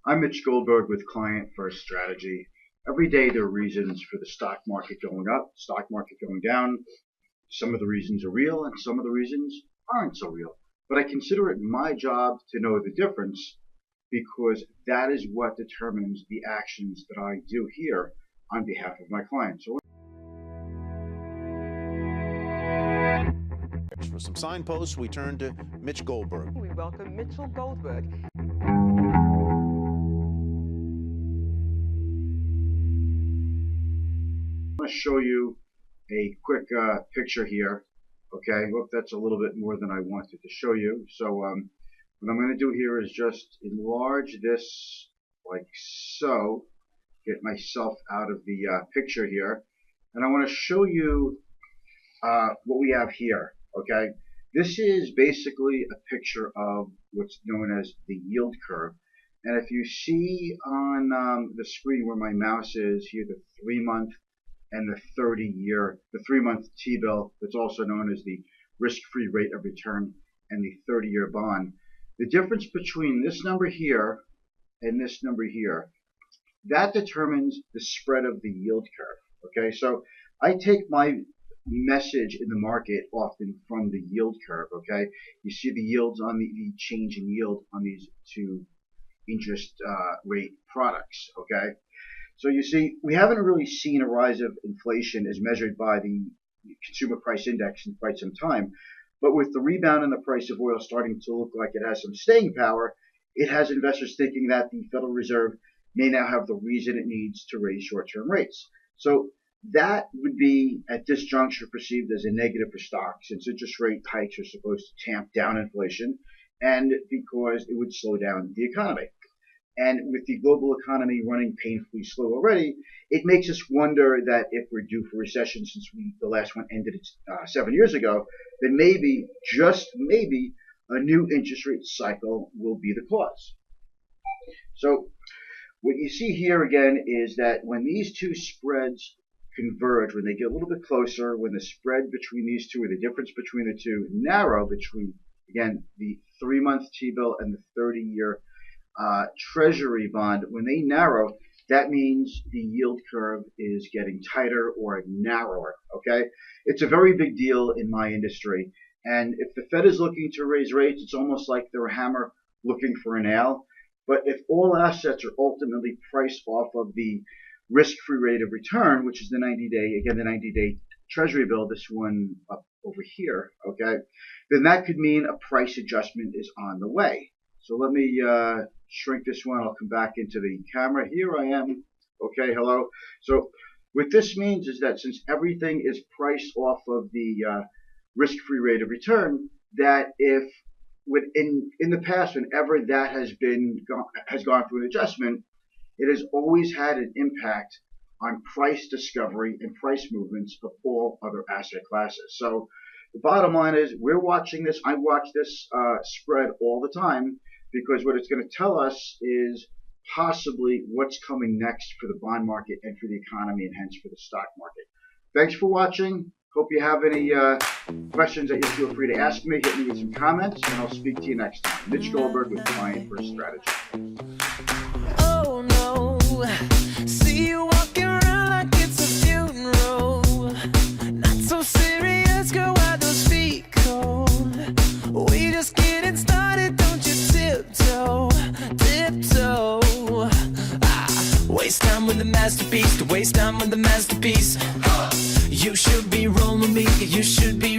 I'm Mitch Goldberg with Client First Strategy. Every day there are reasons for the stock market going up, stock market going down. Some of the reasons are real and some of the reasons aren't so real. But I consider it my job to know the difference because that is what determines the actions that I do here on behalf of my clients. So for some signposts, we turn to Mitch Goldberg. We welcome Mitchell Goldberg. I'm going to show you a quick picture here. Okay, look, that's a little bit more than I wanted to show you. So what I'm going to do here is just enlarge this like so, get myself out of the picture here, and I want to show you what we have here. Okay, this is basically a picture of what's known as the yield curve. And if you see on the screen where my mouse is here, the 3-month and the 30-year, the 3-month T-bill, that's also known as the risk-free rate of return, and the 30-year bond. The difference between this number here and this number here, that determines the spread of the yield curve. Okay, so I take my message in the market often from the yield curve. Okay, you see the yields on the change in yield on these two interest rate products. Okay, so you see we haven't really seen a rise of inflation as measured by the consumer price index in quite some time, but with the rebound in the price of oil starting to look like it has some staying power, it has investors thinking that the Federal Reserve may now have the reason it needs to raise short-term rates. So that would be, at this juncture, perceived as a negative for stocks, since interest rate hikes are supposed to tamp down inflation and because it would slow down the economy. And with the global economy running painfully slow already, it makes us wonder that if we're due for recession, since the last one ended 7 years ago, then maybe, just maybe, a new interest rate cycle will be the cause. So what you see here again is that when these two spreads converge, when they get a little bit closer, when the spread between these two, or the difference between the two, narrow between, again, the 3-month T-bill and the 30-year Treasury bond, when they narrow, that means the yield curve is getting tighter or narrower. Okay, it's a very big deal in my industry, and if the Fed is looking to raise rates, it's almost like they're a hammer looking for a nail. But if all assets are ultimately priced off of the risk-free rate of return, which is the 90-day, again, the 90-day Treasury bill, this one up over here, okay, then that could mean a price adjustment is on the way. So let me shrink this one. I'll come back into the camera. Here I am. Okay, hello. So what this means is that since everything is priced off of the risk-free rate of return, that if in the past, whenever that has gone through an adjustment, it has always had an impact on price discovery and price movements of all other asset classes. So the bottom line is we're watching this. I watch this spread all the time because what it's going to tell us is possibly what's coming next for the bond market and for the economy and hence for the stock market. Thanks for watching. Hope you have any questions that you feel free to ask me. Hit me with some comments and I'll speak to you next time. Mitch Goldberg with Client First Strategy. Oh no, see you walking around like it's a funeral. Not so serious, girl, why those feet cold? We just getting started, don't you tiptoe, tiptoe. Waste time with the masterpiece, to waste time with the masterpiece. You should be rolling me, you should be